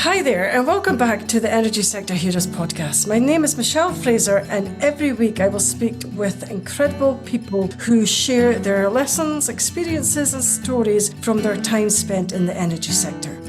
Hi there, and welcome back to the Energy Sector Heroes podcast. My name is Michelle Fraser, and every week I will speak with incredible people who share their lessons, experiences, and stories from their time spent in the energy sector.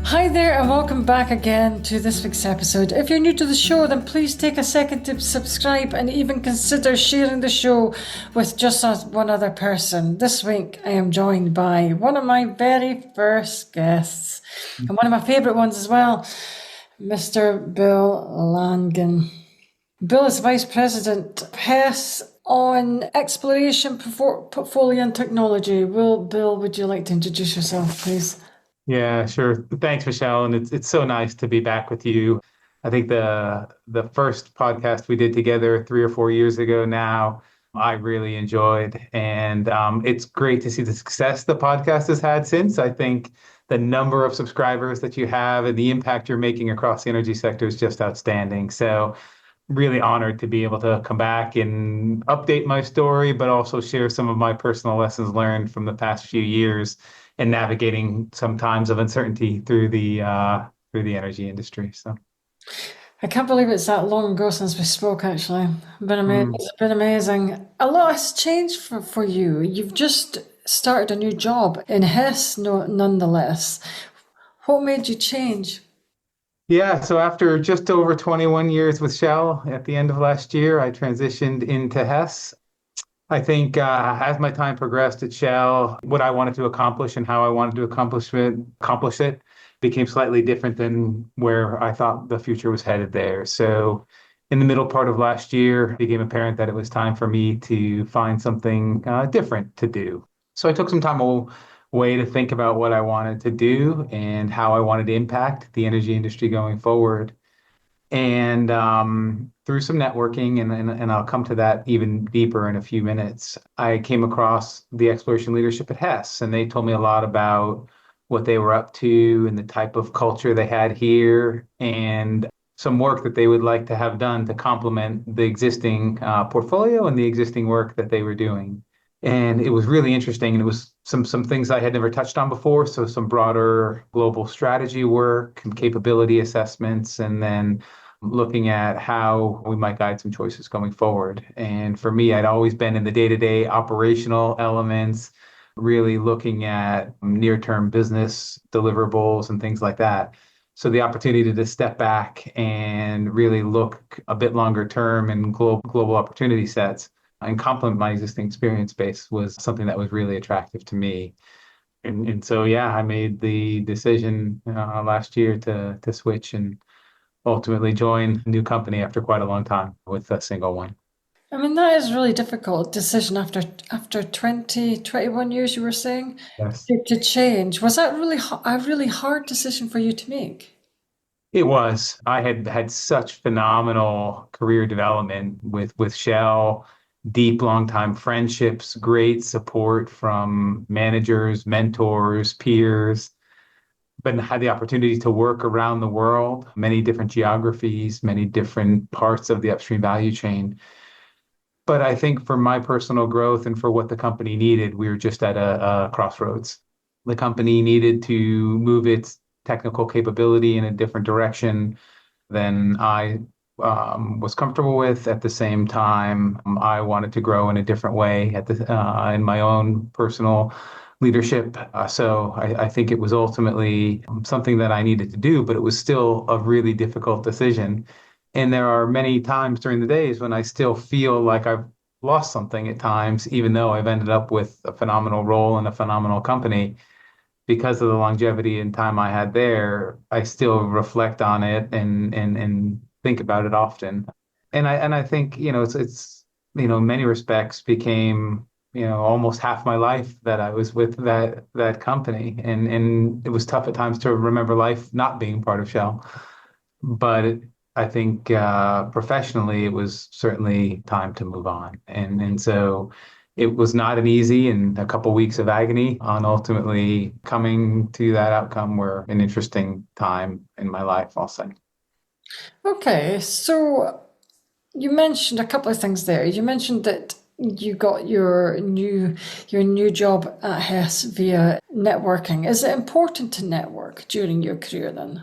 Hi there, and welcome back again to this week's episode. If you're new to the show, then please take a second to subscribe and even consider sharing the show with just one other person. This week, I am joined by one of my very first guests, and one of my favourite ones as well, Mr. Bill Langin. Bill is Vice President of Hess on Exploration, Portfolio and Technology. Bill, would you like to introduce yourself, please? Yeah, sure. Thanks, Michelle. And it's so nice to be back with you. I think the first podcast we did together 3 or 4 years ago now, I really enjoyed. And it's great to see the success the podcast has had since. I think the number of subscribers that you have and the impact you're making across the energy sector is just outstanding. So really honored to be able to come back and update my story, but also share some of my personal lessons learned from the past few years and navigating some times of uncertainty through the energy industry. So I can't believe it's that long ago since we spoke, actually. It's been amazing. A lot has changed for you. You've just started a new job in Hess, nonetheless. What made you change? Yeah, so after just over 21 years with Shell at the end of last year, I transitioned into Hess. I think as my time progressed at Shell, what I wanted to accomplish and how I wanted to accomplish it became slightly different than where I thought the future was headed there. So in the middle part of last year, it became apparent that it was time for me to find something different to do. So I took some time away to think about what I wanted to do and how I wanted to impact the energy industry going forward. And through some networking, and I'll come to that even deeper in a few minutes, I came across the exploration leadership at Hess, and they told me a lot about what they were up to and the type of culture they had here, and some work that they would like to have done to complement the existing portfolio and the existing work that they were doing. And it was really interesting, and it was some things I had never touched on before. So some broader global strategy work and capability assessments, and then looking at how we might guide some choices going forward. And for me, I'd always been in the day-to-day operational elements, really looking at near-term business deliverables and things like that. So the opportunity to step back and really look a bit longer term and global opportunity sets and complement my existing experience base was something that was really attractive to me. And so, yeah, I made the decision last year to switch and ultimately join a new company after quite a long time with a single one. I mean, that is a really difficult decision after 21 years, you were saying, Yes. to change. Was that really a really hard decision for you to make? It was. I had such phenomenal career development with Shell, deep, long-time friendships, great support from managers, mentors, peers, but had the opportunity to work around the world, many different geographies, many different parts of the upstream value chain. But I think for my personal growth and for what the company needed, we were just at a crossroads. The company needed to move its technical capability in a different direction than I was comfortable with. At the same time, I wanted to grow in a different way in my own personal leadership. So I think it was ultimately something that I needed to do, but it was still a really difficult decision. And there are many times during the days when I still feel like I've lost something at times, even though I've ended up with a phenomenal role and a phenomenal company. Because of the longevity and time I had there, I still reflect on it and think about it often. And I think, it's in many respects became, almost half my life that I was with that company. And it was tough at times to remember life not being part of Shell. But I think professionally, it was certainly time to move on. And so it was not an easy, and a couple weeks of agony on ultimately coming to that outcome were an interesting time in my life, I'll say. Okay, so you mentioned a couple of things there. You mentioned that you got your new job at Hess via networking. Is it important to network during your career then?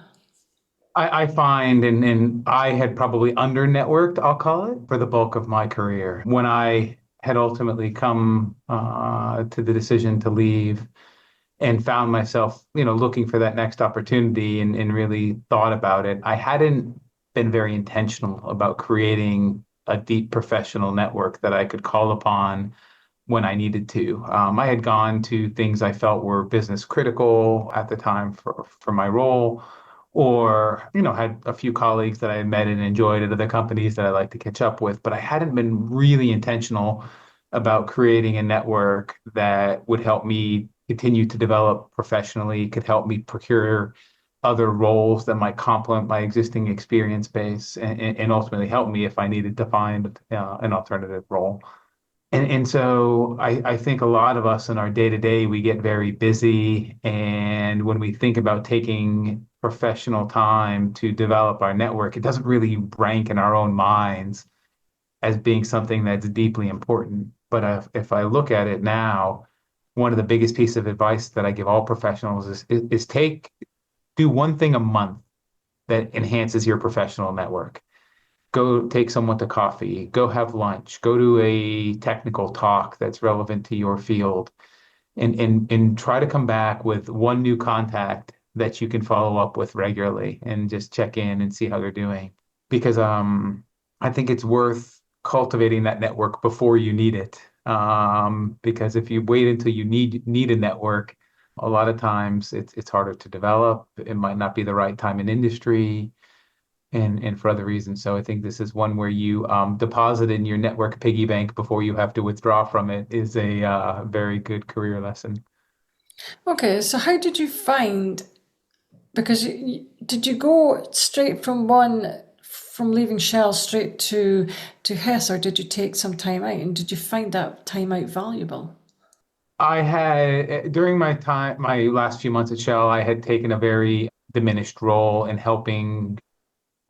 I find, and I had probably under networked, I'll call it, for the bulk of my career. When I had ultimately come to the decision to leave and found myself, looking for that next opportunity and really thought about it, I hadn't been very intentional about creating a deep professional network that I could call upon when I needed to. I had gone to things I felt were business critical at the time for my role, or had a few colleagues that I had met and enjoyed at other companies that I like to catch up with, but I hadn't been really intentional about creating a network that would help me continue to develop professionally, could help me procure other roles that might complement my existing experience base and ultimately help me if I needed to find an alternative role. And so I think a lot of us in our day to day, we get very busy. And when we think about taking professional time to develop our network, it doesn't really rank in our own minds as being something that's deeply important. But if I look at it now, one of the biggest pieces of advice that I give all professionals is do one thing a month that enhances your professional network. Go take someone to coffee, go have lunch, go to a technical talk that's relevant to your field, and try to come back with one new contact that you can follow up with regularly and just check in and see how they're doing. Because I think it's worth cultivating that network before you need it. Because if you wait until you need a network, a lot of times it's harder to develop. It might not be the right time in industry and for other reasons. So I think this is one where you deposit in your network piggy bank before you have to withdraw from it is a very good career lesson. Okay, so how did you find, because did you go straight from leaving Shell straight to Hess, or did you take some time out, and did you find that time out valuable? I had, during my last few months at Shell, I had taken a very diminished role in helping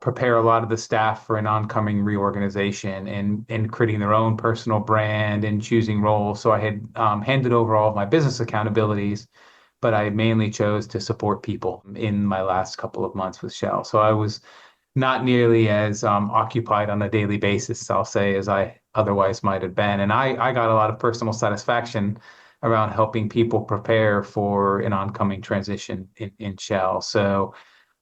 prepare a lot of the staff for an oncoming reorganization and creating their own personal brand and choosing roles. So I had handed over all of my business accountabilities, but I mainly chose to support people in my last couple of months with Shell. So I was not nearly as occupied on a daily basis, I'll say, as I otherwise might have been. And I got a lot of personal satisfaction around helping people prepare for an oncoming transition in Shell. So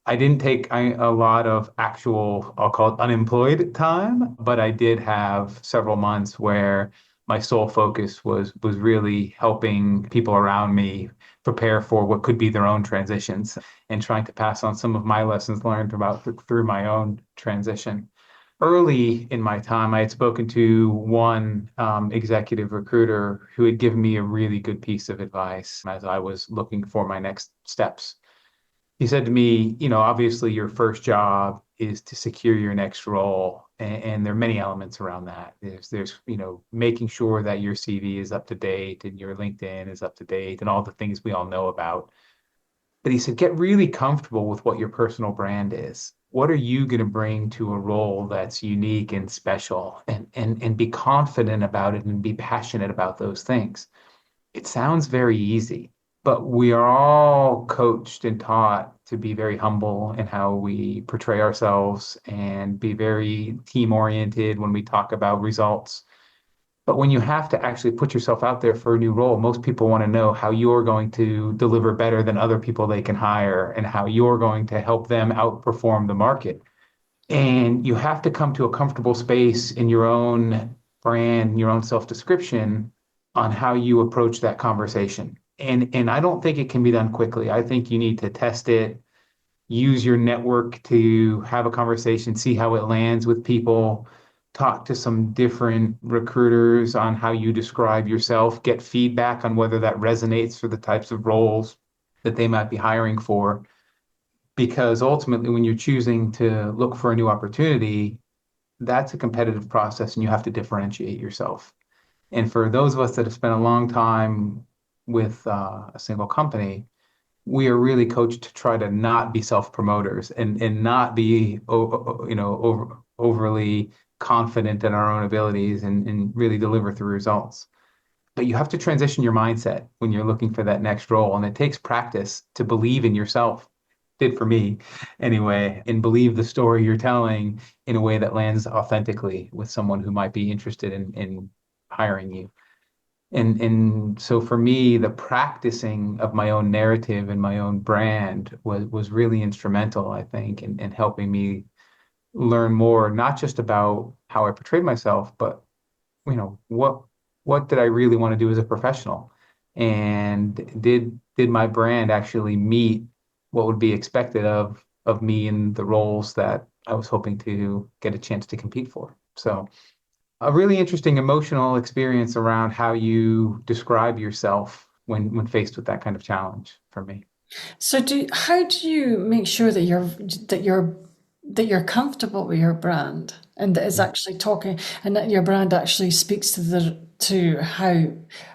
I didn't take a lot of actual, I'll call it unemployed time, but I did have several months where my sole focus was really helping people around me prepare for what could be their own transitions and trying to pass on some of my lessons learned through my own transition. Early in my time, I had spoken to one executive recruiter who had given me a really good piece of advice as I was looking for my next steps. He said to me, obviously your first job is to secure your next role. And there are many elements around that. There's making sure that your CV is up to date and your LinkedIn is up to date and all the things we all know about. But he said, get really comfortable with what your personal brand is. What are you going to bring to a role that's unique and special and be confident about it and be passionate about those things. It sounds very easy, but we are all coached and taught to be very humble in how we portray ourselves and be very team oriented when we talk about results. But when you have to actually put yourself out there for a new role, most people want to know how you're going to deliver better than other people they can hire and how you're going to help them outperform the market. And you have to come to a comfortable space in your own brand, your own self-description on how you approach that conversation. And I don't think it can be done quickly. I think you need to test it, use your network to have a conversation, see how it lands with people, talk to some different recruiters on how you describe yourself, get feedback on whether that resonates for the types of roles that they might be hiring for. Because ultimately, when you're choosing to look for a new opportunity, that's a competitive process and you have to differentiate yourself. And for those of us that have spent a long time with a single company, we are really coached to try to not be self-promoters and not be overly confident in our own abilities and really deliver through results. But you have to transition your mindset when you're looking for that next role. And it takes practice to believe in yourself. Did for me anyway, and believe the story you're telling in a way that lands authentically with someone who might be interested in hiring you. And so for me, the practicing of my own narrative and my own brand was really instrumental, I think, in helping me learn more, not just about how I portrayed myself, but what did I really want to do as a professional? And did my brand actually meet what would be expected of me in the roles that I was hoping to get a chance to compete for? So a really interesting emotional experience around how you describe yourself when faced with that kind of challenge for me. So how do you make sure that you're comfortable with your brand and that it's actually talking and that your brand actually speaks to how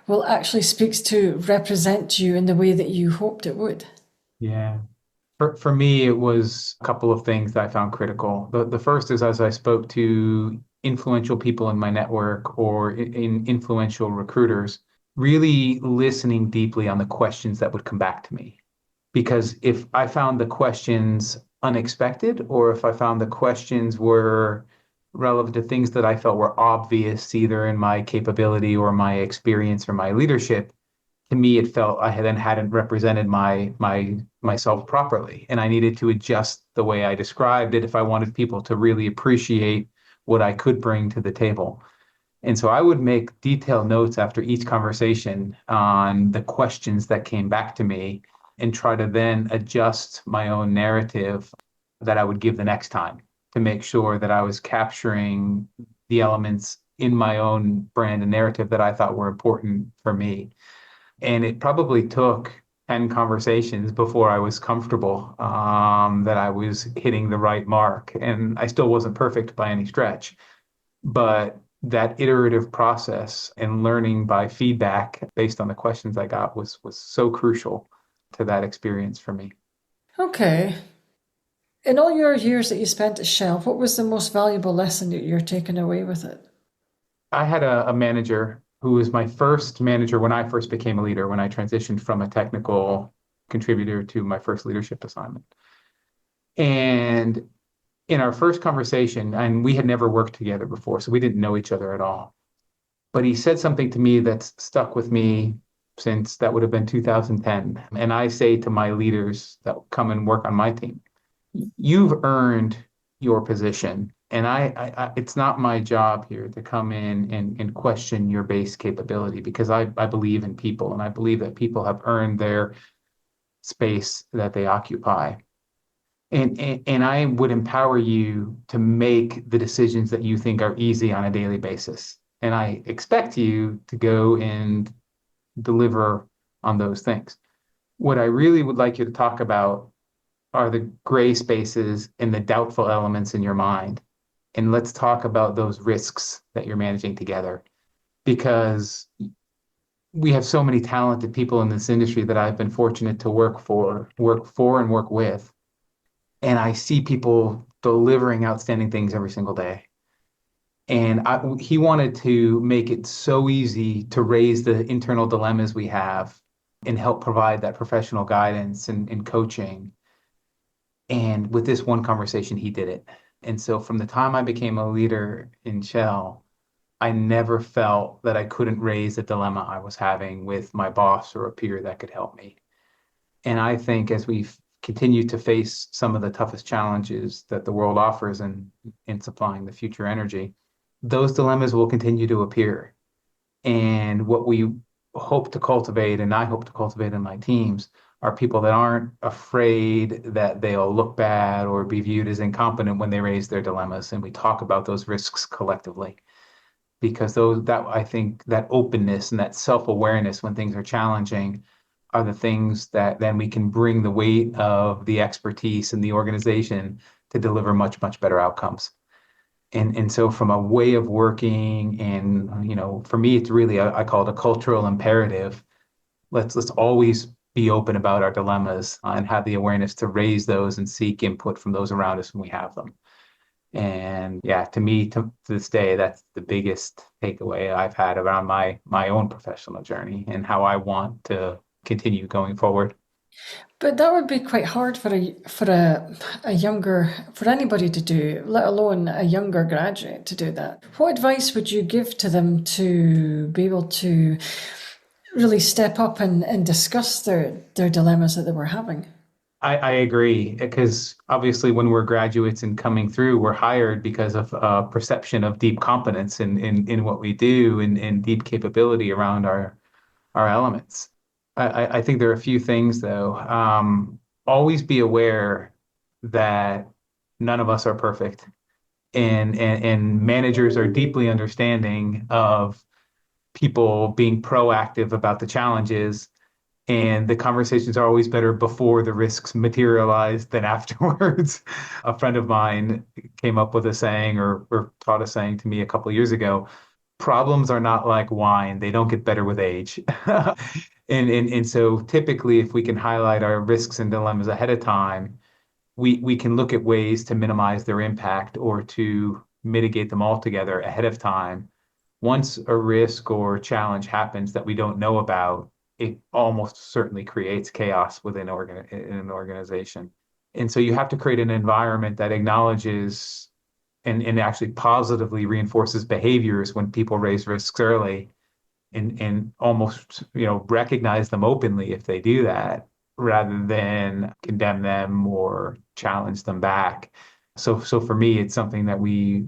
well actually speaks to represent you in the way that you hoped it would? Yeah. For me, it was a couple of things that I found critical. The first is as I spoke to influential people in my network or in influential recruiters, really listening deeply on the questions that would come back to me. Because if I found the questions unexpected, or if I found the questions were relevant to things that I felt were obvious, either in my capability or my experience or my leadership, to me it felt I then hadn't represented myself properly, and I needed to adjust the way I described it if I wanted people to really appreciate what I could bring to the table. And so I would make detailed notes after each conversation on the questions that came back to me and try to then adjust my own narrative that I would give the next time to make sure that I was capturing the elements in my own brand and narrative that I thought were important for me. And it probably took 10 conversations before I was comfortable that I was hitting the right mark. And I still wasn't perfect by any stretch, but that iterative process and learning by feedback based on the questions I got was so crucial to that experience for me. Okay. In all your years that you spent at Shell, what was the most valuable lesson that you're taking away with it? I had a manager who was my first manager when I first became a leader, when I transitioned from a technical contributor to my first leadership assignment. And in our first conversation, and we had never worked together before, so we didn't know each other at all. But he said something to me that's stuck with me since that would have been 2010. And I say to my leaders that come and work on my team, you've earned your position. And it's not my job here to come in and question your base capability because I believe in people and I believe that people have earned their space that they occupy. And I would empower you to make the decisions that you think are easy on a daily basis. And I expect you to go and deliver on those things. What I really would like you to talk about are the gray spaces and the doubtful elements in your mind. And let's talk about those risks that you're managing together because we have so many talented people in this industry that I've been fortunate to work for and work with. And I see people delivering outstanding things every single day. And he wanted to make it so easy to raise the internal dilemmas we have and help provide that professional guidance and coaching. And with this one conversation, he did it. And so from the time I became a leader in Shell, I never felt that I couldn't raise a dilemma I was having with my boss or a peer that could help me. And I think as we continue to face some of the toughest challenges that the world offers in supplying the future energy, those dilemmas will continue to appear. And what we hope to cultivate, and I hope to cultivate in my teams, are people that aren't afraid that they'll look bad or be viewed as incompetent when they raise their dilemmas. And we talk about those risks collectively because those that I think that openness and that self-awareness when things are challenging are the things that then we can bring the weight of the expertise in the organization to deliver much, much better outcomes. And so from a way of working and, for me, it's really, I call it a cultural imperative. Let's always be open about our dilemmas and have the awareness to raise those and seek input from those around us when we have them. And yeah, to me, to this day, that's the biggest takeaway I've had around my own professional journey and how I want to continue going forward. But that would be quite hard for a younger for anybody to do, let alone a younger graduate to do that. What advice would you give to them to be able to really step up and discuss their dilemmas that they were having? I agree because obviously when we're graduates and coming through, we're hired because of perception of deep competence in what we do and deep capability around our elements. I think there are a few things though. Always be aware that none of us are perfect, and managers are deeply understanding of people being proactive about the challenges, and the conversations are always better before the risks materialize than afterwards. A friend of mine came up with a saying or taught a saying to me a couple of years ago: problems are not like wine, they don't get better with age. And so typically if we can highlight our risks and dilemmas ahead of time, we can look at ways to minimize their impact or to mitigate them altogether ahead of time. Once a risk or challenge happens that we don't know about, it almost certainly creates chaos within an organization. And so you have to create an environment that acknowledges and actually positively reinforces behaviors when people raise risks early, and almost recognize them openly if they do that rather than condemn them or challenge them back. So for me, it's something that we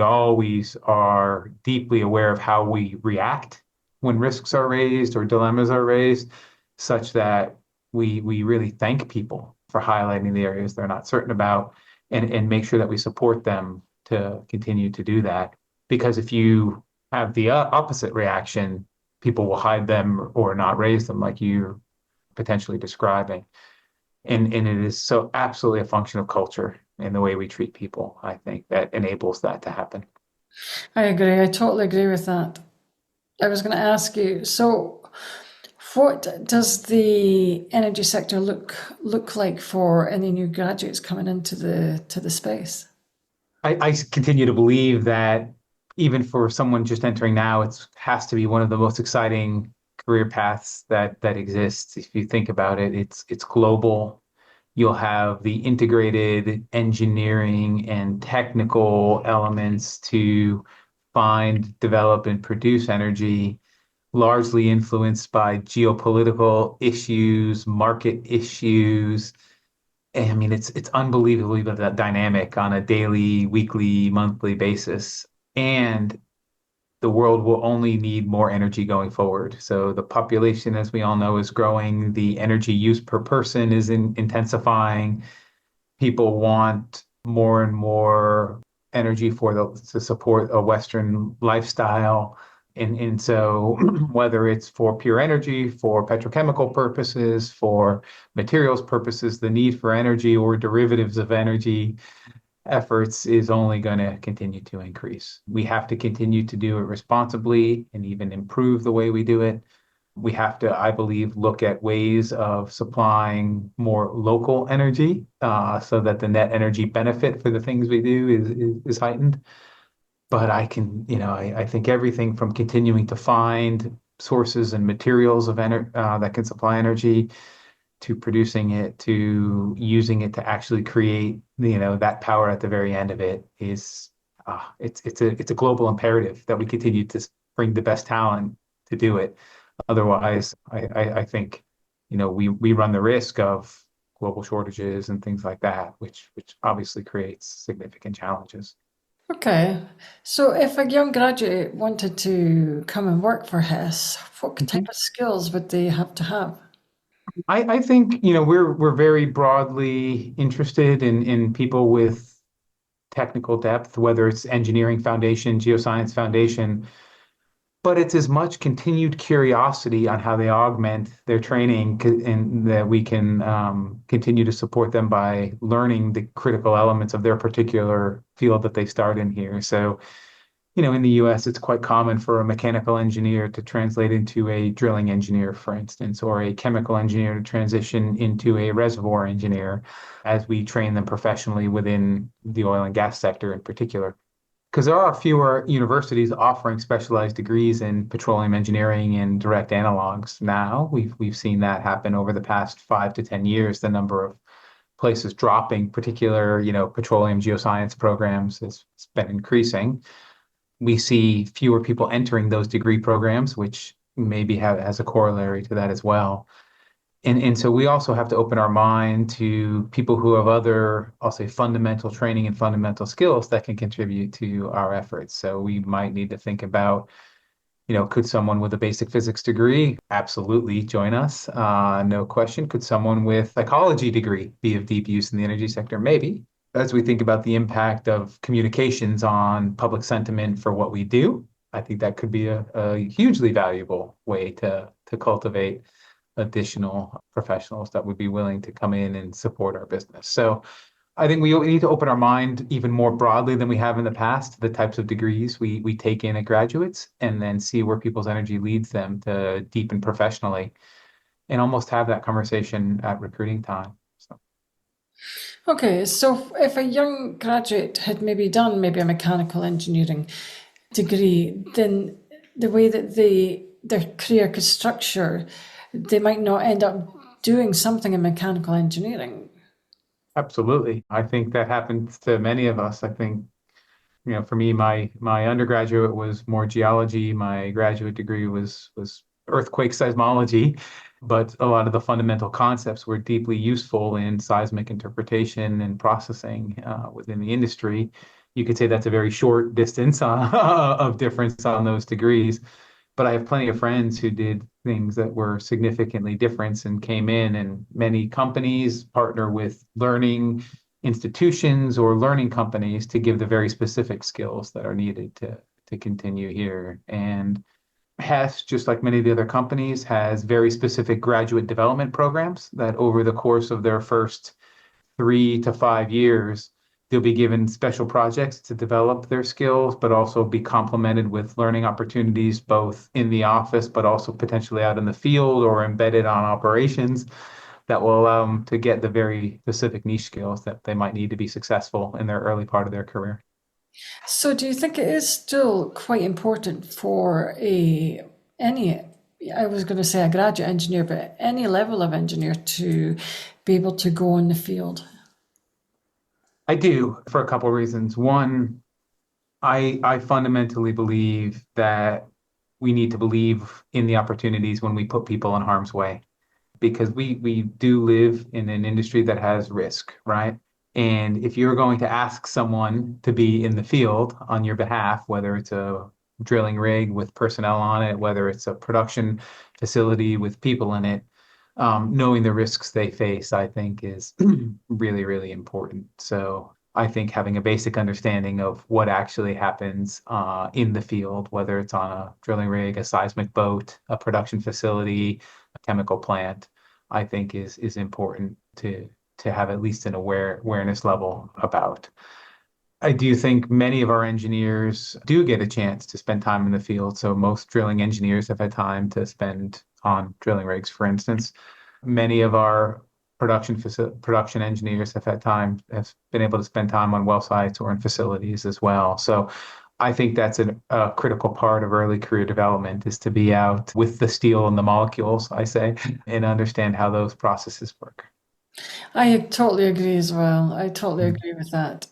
always are deeply aware of how we react when risks are raised or dilemmas are raised, such that we really thank people for highlighting the areas they're not certain about, and make sure that we support them to continue to do that. Because if you have the opposite reaction, people will hide them or not raise them, like you're potentially describing. And it is so absolutely a function of culture and the way we treat people, I think, that enables that to happen. I agree. I totally agree with that. I was going to ask you, so what does the energy sector look like for any new graduates coming into the space? I continue to believe that even for someone just entering now, it has to be one of the most exciting career paths that exists. If you think about it, it's global. You'll have the integrated engineering and technical elements to find, develop, and produce energy, largely influenced by geopolitical issues, market issues. I mean, it's unbelievably that dynamic on a daily, weekly, monthly basis. And the world will only need more energy going forward. So the population, as we all know, is growing. The energy use per person is intensifying. People want more and more energy to support a Western lifestyle. And so whether it's for pure energy, for petrochemical purposes, for materials purposes, the need for energy or derivatives of energy efforts is only going to continue to increase. We have to continue to do it responsibly and even improve the way we do it. We have to, I believe, look at ways of supplying more local energy, so that the net energy benefit for the things we do is heightened. But I think everything from continuing to find sources and materials of that can supply energy, to producing it, to using it to actually create, that power at the very end of it is, it's a global imperative that we continue to bring the best talent to do it. Otherwise, I think, we run the risk of global shortages and things like that, which obviously creates significant challenges. Okay, so if a young graduate wanted to come and work for Hess, what type Mhm. of skills would they have to have? I think, we're very broadly interested in people with technical depth, whether it's engineering foundation, geoscience foundation, but it's as much continued curiosity on how they augment their training, and that we can continue to support them by learning the critical elements of their particular field that they start in here. So in the US, it's quite common for a mechanical engineer to translate into a drilling engineer, for instance, or a chemical engineer to transition into a reservoir engineer as we train them professionally within the oil and gas sector in particular. Because there are fewer universities offering specialized degrees in petroleum engineering and direct analogs now. We've seen that happen over the past 5 to 10 years. The number of places dropping particular, petroleum geoscience programs has been increasing. We see fewer people entering those degree programs, which maybe has a corollary to that as well. And so we also have to open our mind to people who have other, I'll say, fundamental training and fundamental skills that can contribute to our efforts. So we might need to think about, could someone with a basic physics degree absolutely join us? No question. Could someone with a psychology degree be of deep use in the energy sector? Maybe. As we think about the impact of communications on public sentiment for what we do, I think that could be a hugely valuable way to cultivate additional professionals that would be willing to come in and support our business. So I think we need to open our mind even more broadly than we have in the past to the types of degrees we take in at graduates, and then see where people's energy leads them to deepen professionally, and almost have that conversation at recruiting time. So. Okay, so if a young graduate had maybe done maybe a mechanical engineering degree, then the way that their career could structure, they might not end up doing something in mechanical engineering. Absolutely. I think that happens to many of us. I think, for me, my undergraduate was more geology. My graduate degree was earthquake seismology, but a lot of the fundamental concepts were deeply useful in seismic interpretation and processing within the industry. You could say that's a very short distance of difference on those degrees. But I have plenty of friends who did things that were significantly different and came in, and many companies partner with learning institutions or learning companies to give the very specific skills that are needed to continue here. And Hess, just like many of the other companies, has very specific graduate development programs that over the course of their first 3 to 5 years, they'll be given special projects to develop their skills, but also be complemented with learning opportunities both in the office, but also potentially out in the field or embedded on operations that will allow them to get the very specific niche skills that they might need to be successful in their early part of their career. So do you think it is still quite important for any, I was going to say a graduate engineer, but any level of engineer to be able to go in the field? I do, for a couple of reasons. One, I fundamentally believe that we need to believe in the opportunities when we put people in harm's way, because we do live in an industry that has risk, right? And if you're going to ask someone to be in the field on your behalf, whether it's a drilling rig with personnel on it, whether it's a production facility with people in it, knowing the risks they face, I think is really, really important. So I think having a basic understanding of what actually happens in the field, whether it's on a drilling rig, a seismic boat, a production facility, a chemical plant, I think is important to have at least an awareness level about. I do think many of our engineers do get a chance to spend time in the field. So most drilling engineers have had time to spend on drilling rigs, for instance. Many of our production engineers have been able to spend time on well sites or in facilities as well. So I think that's a critical part of early career development, is to be out with the steel and the molecules, I say, and understand how those processes work. I totally agree as well. I totally agree with that.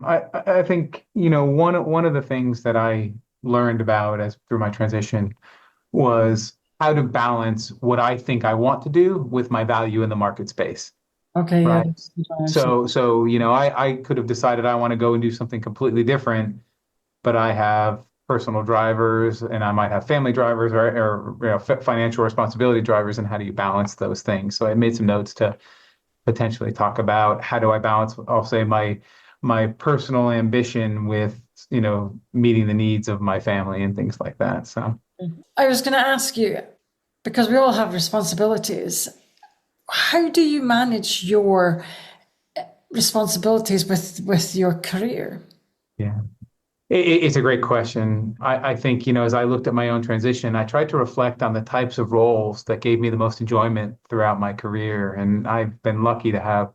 I think, one of the things that I learned about as through my transition was how to balance what I think I want to do with my value in the market space, Okay, yeah, right? that's interesting. So I could have decided I want to go and do something completely different, but I have personal drivers and I might have family drivers or financial responsibility drivers, and how do you balance those things? So I made some notes to potentially talk about how do I balance, I'll say, my personal ambition with, meeting the needs of my family and things like that. So I was going to ask you, because we all have responsibilities, how do you manage your responsibilities with your career? yeah. It's a great question. I think, as I looked at my own transition, I tried to reflect on the types of roles that gave me the most enjoyment throughout my career. And I've been lucky to have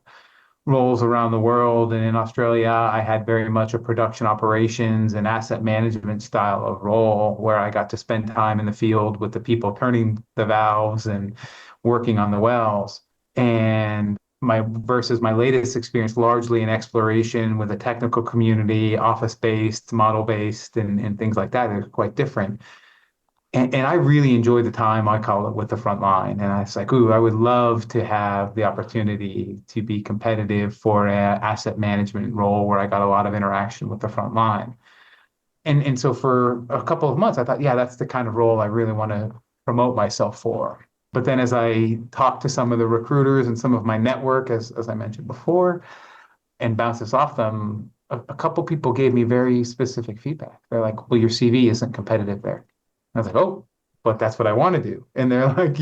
roles around the world. And in Australia, I had very much a production operations and asset management style of role where I got to spend time in the field with the people turning the valves and working on the wells. And my versus my latest experience largely in exploration with a technical community, office based, model based, and things like that are quite different. And I really enjoyed the time, I call it, with the front line. And I was like, ooh, I would love to have the opportunity to be competitive for an asset management role where I got a lot of interaction with the front line. And so for a couple of months, I thought, yeah, that's the kind of role I really want to promote myself for. But then as I talked to some of the recruiters and some of my network, as I mentioned before, and bounce this off them, a couple people gave me very specific feedback. They're like, well, your CV isn't competitive there. I was like, oh, but that's what I want to do. And they're like,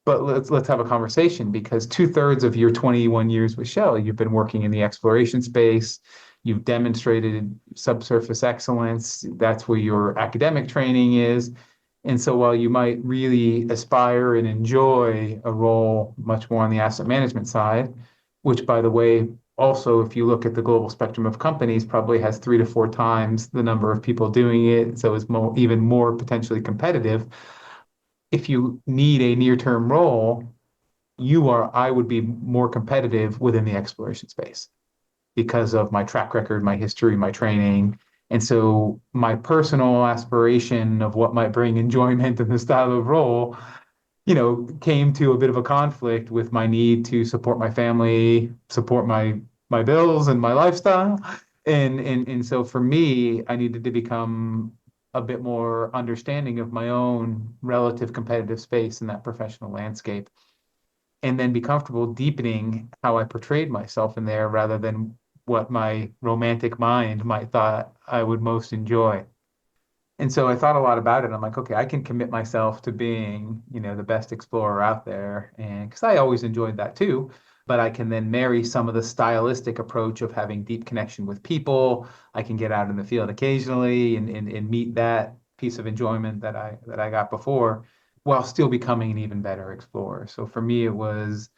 but let's have a conversation because two-thirds of your 21 years with Shell, you've been working in the exploration space. You've demonstrated subsurface excellence. That's where your academic training is. And so while you might really aspire and enjoy a role much more on the asset management side, which by the way, also, if you look at the global spectrum of companies, probably has 3 to 4 times the number of people doing it. So it's even more potentially competitive. If you need a near-term role, I would be more competitive within the exploration space because of my track record, my history, my training. And so my personal aspiration of what might bring enjoyment in the style of role, came to a bit of a conflict with my need to support my family, support my bills and my lifestyle. And so for me, I needed to become a bit more understanding of my own relative competitive space in that professional landscape, and then be comfortable deepening how I portrayed myself in there rather than what my romantic mind might thought I would most enjoy. And so I thought a lot about it. I'm like, okay, I can commit myself to being, the best explorer out there. And because I always enjoyed that too, but I can then marry some of the stylistic approach of having deep connection with people. I can get out in the field occasionally and meet that piece of enjoyment that I got before while still becoming an even better explorer. So for me, it was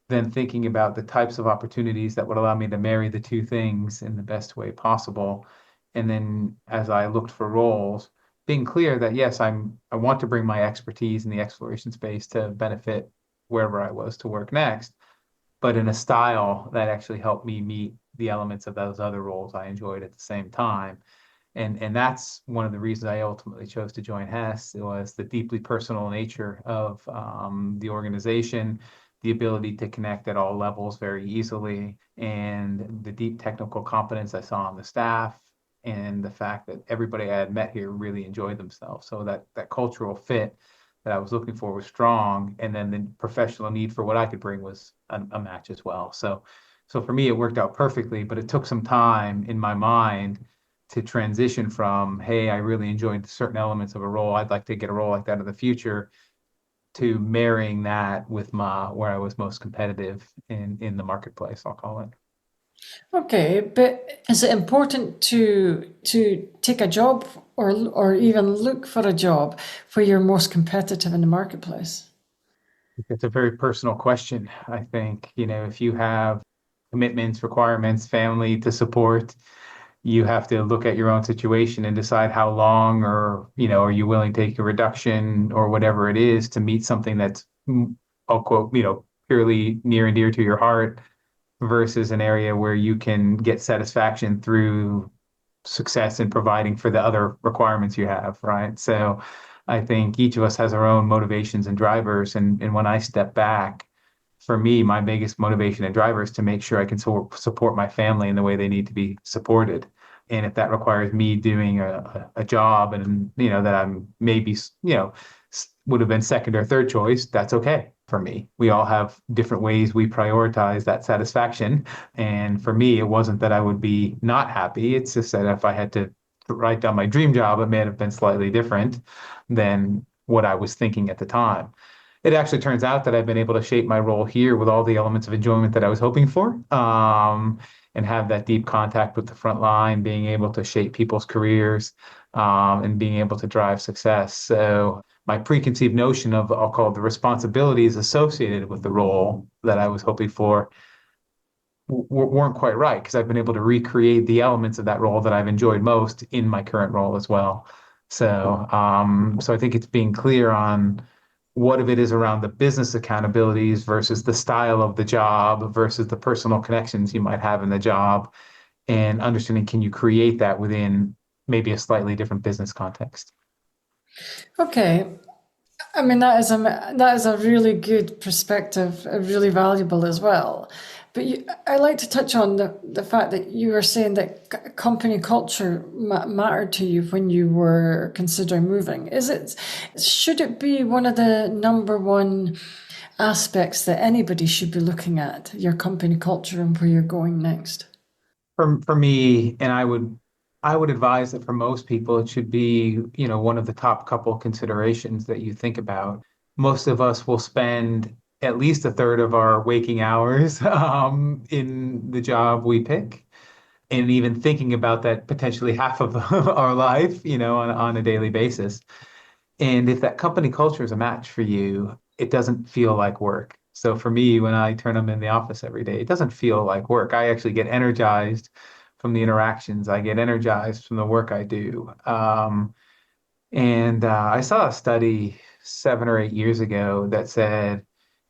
then thinking about the types of opportunities that would allow me to marry the two things in the best way possible. And then as I looked for roles, being clear that yes, I want to bring my expertise in the exploration space to benefit wherever I was to work next, but in a style that actually helped me meet the elements of those other roles I enjoyed at the same time. And that's one of the reasons I ultimately chose to join Hess. It was the deeply personal nature of the organization, the ability to connect at all levels very easily, and the deep technical competence I saw on the staff, and the fact that everybody I had met here really enjoyed themselves. So that cultural fit that I was looking for was strong, and then the professional need for what I could bring was a match as well. So for me, it worked out perfectly, but it took some time in my mind to transition from, hey, I really enjoyed certain elements of a role. I'd like to get a role like that in the future, to marrying that with where I was most competitive in the marketplace, I'll call it. Okay, but is it important to take a job or even look for a job where you're most competitive in the marketplace? It's a very personal question. I think, if you have commitments, requirements, family to support, you have to look at your own situation and decide how long, or, are you willing to take a reduction or whatever it is to meet something that's, I'll quote, purely near and dear to your heart versus an area where you can get satisfaction through success in providing for the other requirements you have, right? So I think each of us has our own motivations and drivers. And when I step back, for me, my biggest motivation and driver is to make sure I can support my family in the way they need to be supported. And if that requires me doing a job and, that I'm maybe, would have been second or third choice, that's okay for me. We all have different ways we prioritize that satisfaction. And for me, it wasn't that I would be not happy. It's just that if I had to write down my dream job, it may have been slightly different than what I was thinking at the time. It actually turns out that I've been able to shape my role here with all the elements of enjoyment that I was hoping for, and have that deep contact with the front line, being able to shape people's careers, and being able to drive success. So my preconceived notion of, I'll call it, the responsibilities associated with the role that I was hoping for weren't quite right, because I've been able to recreate the elements of that role that I've enjoyed most in my current role as well. So I think it's being clear on what of it is around the business accountabilities versus the style of the job versus the personal connections you might have in the job, and understanding, can you create that within maybe a slightly different business context? Okay. I mean, that is a really good perspective, really valuable as well. But I like to touch on the fact that you were saying that company culture mattered to you when you were considering moving. Should it be one of the number one aspects that anybody should be looking at, your company culture and where you're going next? For me, and I would advise that for most people, it should be, one of the top couple considerations that you think about. Most of us will spend at least a third of our waking hours in the job we pick, and even thinking about that potentially half of our life, on a daily basis. And if that company culture is a match for you, it doesn't feel like work. So for me, when I turn them in the office every day, it doesn't feel like work. I actually get energized from the interactions. I get energized from the work I do. And I saw a study 7 or 8 years ago that said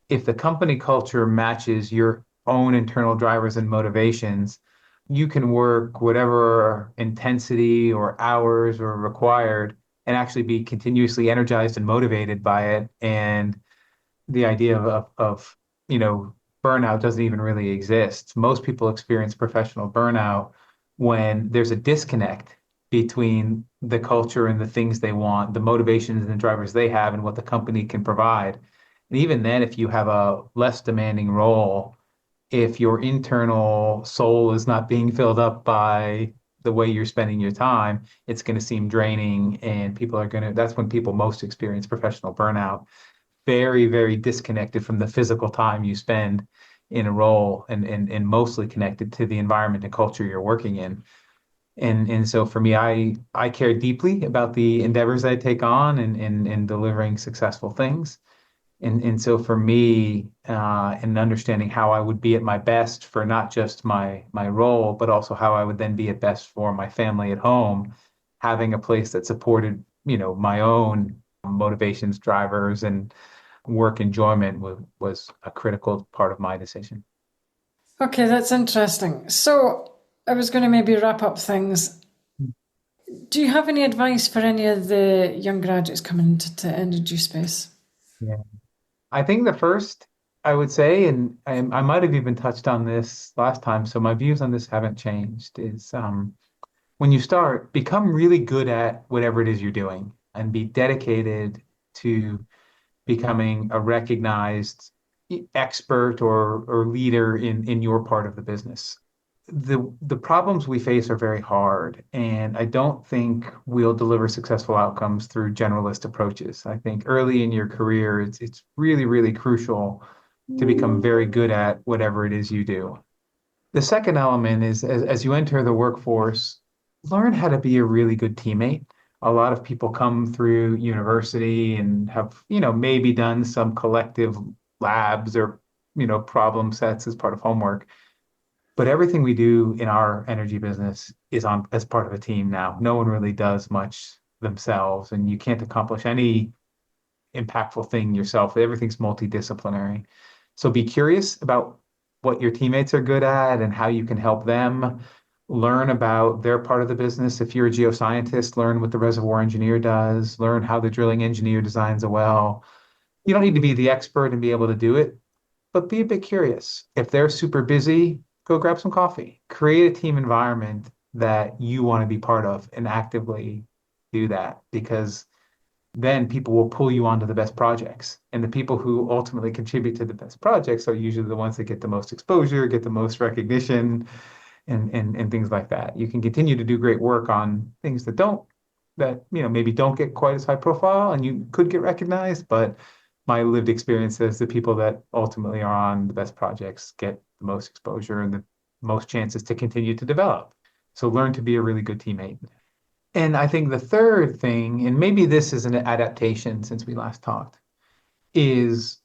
if the company culture matches your own internal drivers and motivations, you can work whatever intensity or hours are required and actually be continuously energized and motivated by it. And the idea of burnout doesn't even really exist. Most people experience professional burnout when there's a disconnect between the culture and the things they want, the motivations and the drivers they have, and what the company can provide. And even then, if you have a less demanding role, if your internal soul is not being filled up by the way you're spending your time, it's going to seem draining, and that's when people most experience professional burnout. Very, very disconnected from the physical time you spend in a role, and mostly connected to the environment and culture you're working in. And so for me, I care deeply about the endeavors I take on, and delivering successful things. And so for me, in understanding how I would be at my best for not just my role, but also how I would then be at best for my family at home, having a place that supported, my own motivations, drivers, and work enjoyment was a critical part of my decision. Okay, that's interesting. So I was going to maybe wrap up things. Do you have any advice for any of the young graduates coming into the energy space? Yeah. I think the first I would say, and I might have even touched on this last time, so my views on this haven't changed, is when you start, become really good at whatever it is you're doing, and be dedicated to becoming a recognized expert or leader in your part of the business. The problems we face are very hard, and I don't think we'll deliver successful outcomes through generalist approaches. I think early in your career, it's really, really crucial to become very good at whatever it is you do. The second element is, as you enter the workforce, learn how to be a really good teammate. A lot of people come through university and have, maybe done some collective labs or, problem sets as part of homework. But everything we do in our energy business is on as part of a team now. No one really does much themselves, and you can't accomplish any impactful thing yourself. Everything's multidisciplinary. So be curious about what your teammates are good at and how you can help them. Learn about their part of the business. If you're a geoscientist, learn what the reservoir engineer does, learn how the drilling engineer designs a well. You don't need to be the expert and be able to do it, but be a bit curious. If they're super busy, go grab some coffee. Create a team environment that you want to be part of, and actively do that, because then people will pull you onto the best projects. And the people who ultimately contribute to the best projects are usually the ones that get the most exposure, get the most recognition, and things like that. You can continue to do great work on things that maybe don't get quite as high profile and you could get recognized, but my lived experiences, the people that ultimately are on the best projects get the most exposure and the most chances to continue to develop. So learn to be a really good teammate. And I think the third thing, and maybe this is an adaptation since we last talked, is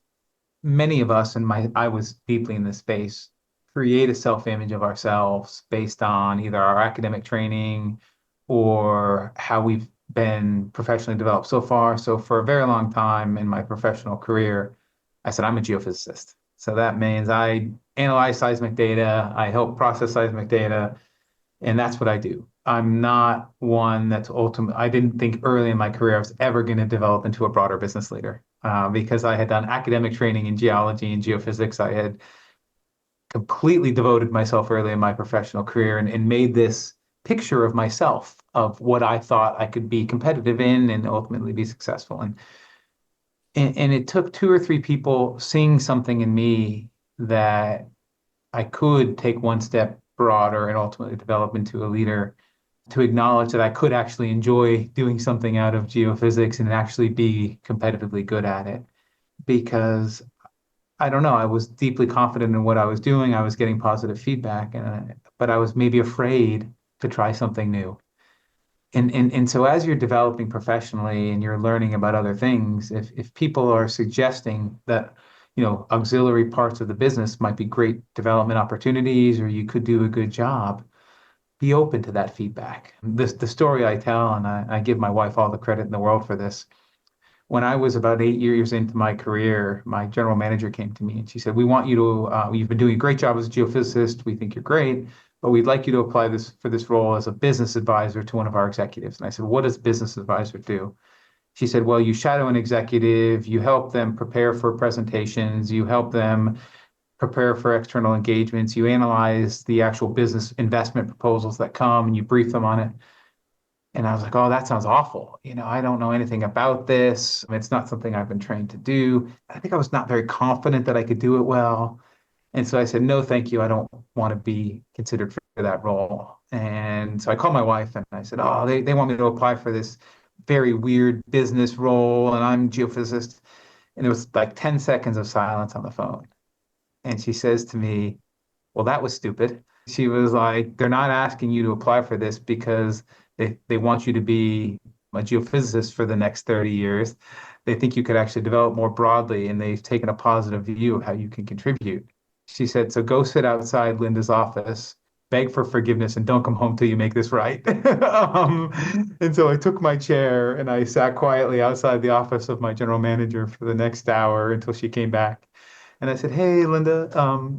many of us, and I was deeply in this space, create a self-image of ourselves based on either our academic training or how we've been professionally developed so far. So for a very long time in my professional career, I said, I'm a geophysicist. So that means I analyze seismic data, I help process seismic data, and that's what I do. I'm not one that's I didn't think early in my career I was ever going to develop into a broader business leader because I had done academic training in geology and geophysics. I had completely devoted myself early in my professional career and made this picture of myself of what I thought I could be competitive in and ultimately be successful in. And it took 2 or 3 people seeing something in me that I could take one step broader and ultimately develop into a leader, to acknowledge that I could actually enjoy doing something out of geophysics and actually be competitively good at it. Because I don't know, I was deeply confident in what I was doing. I was getting positive feedback, but I was maybe afraid to try something new. And so as you're developing professionally and you're learning about other things, if people are suggesting that, auxiliary parts of the business might be great development opportunities, or you could do a good job, be open to that feedback. The story I tell, and I give my wife all the credit in the world for this. When I was about 8 years into my career, my general manager came to me and she said, "We want you to, you've been doing a great job as a geophysicist. We think you're great, but we'd like you to apply for this role as a business advisor to one of our executives." And I said, "What does business advisor do?" She said, "Well, you shadow an executive, you help them prepare for presentations, you help them prepare for external engagements, you analyze the actual business investment proposals that come, and you brief them on it." And I was like, "Oh, that sounds awful. I don't know anything about this. It's not something I've been trained to do." I think I was not very confident that I could do it well. And so I said, "No, thank you. I don't want to be considered for that role." And so I called my wife and I said, "Oh, they want me to apply for this very weird business role, and I'm a geophysicist." And it was like 10 seconds of silence on the phone. And she says to me, "Well, that was stupid." She was like, "They're not asking you to apply for this because they want you to be a geophysicist for the next 30 years. They think you could actually develop more broadly, and they've taken a positive view of how you can contribute." She said, "So go sit outside Linda's office, beg for forgiveness, and don't come home till you make this right." And so I took my chair and I sat quietly outside the office of my general manager for the next hour until she came back. And I said, "Hey, Linda,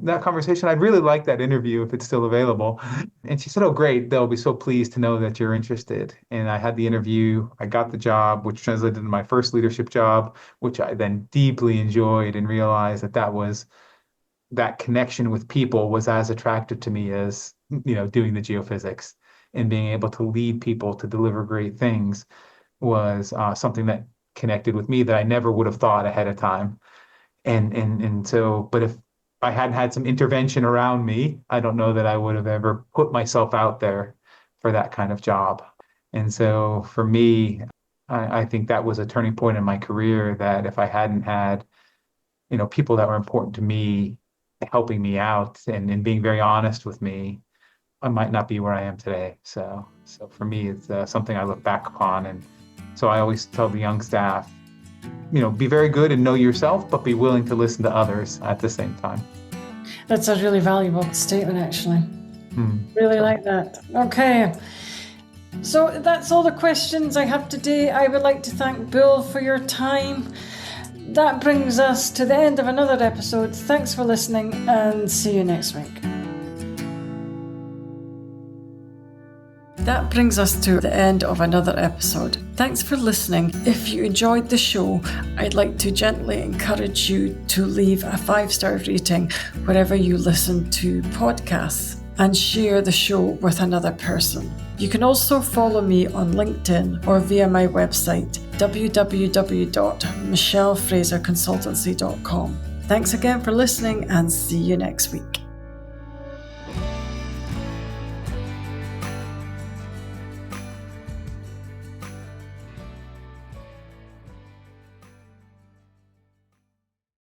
that conversation, I'd really like that interview if it's still available." And she said, "Oh, great. They'll be so pleased to know that you're interested." And I had the interview. I got the job, which translated into my first leadership job, which I then deeply enjoyed and realized that connection with people was as attractive to me as, doing the geophysics, and being able to lead people to deliver great things was something that connected with me that I never would have thought ahead of time. And so, but if I hadn't had some intervention around me, I don't know that I would have ever put myself out there for that kind of job. And so for me, I think that was a turning point in my career, that if I hadn't had, people that were important to me helping me out and being very honest with me, I might not be where I am today. So for me, it's something I look back upon. And so I always tell the young staff, be very good and know yourself, but be willing to listen to others at the same time. That's a really valuable statement, actually. Really like that. Okay. So that's all the questions I have today. I would like to thank Bill for your time. That brings us to the end of another episode. Thanks for listening, and see you next week. That brings us to the end of another episode. Thanks for listening. If you enjoyed the show, I'd like to gently encourage you to leave a 5-star rating wherever you listen to podcasts, and share the show with another person. You can also follow me on LinkedIn or via my website, www.michellefraserconsultancy.com. Thanks again for listening, and see you next week.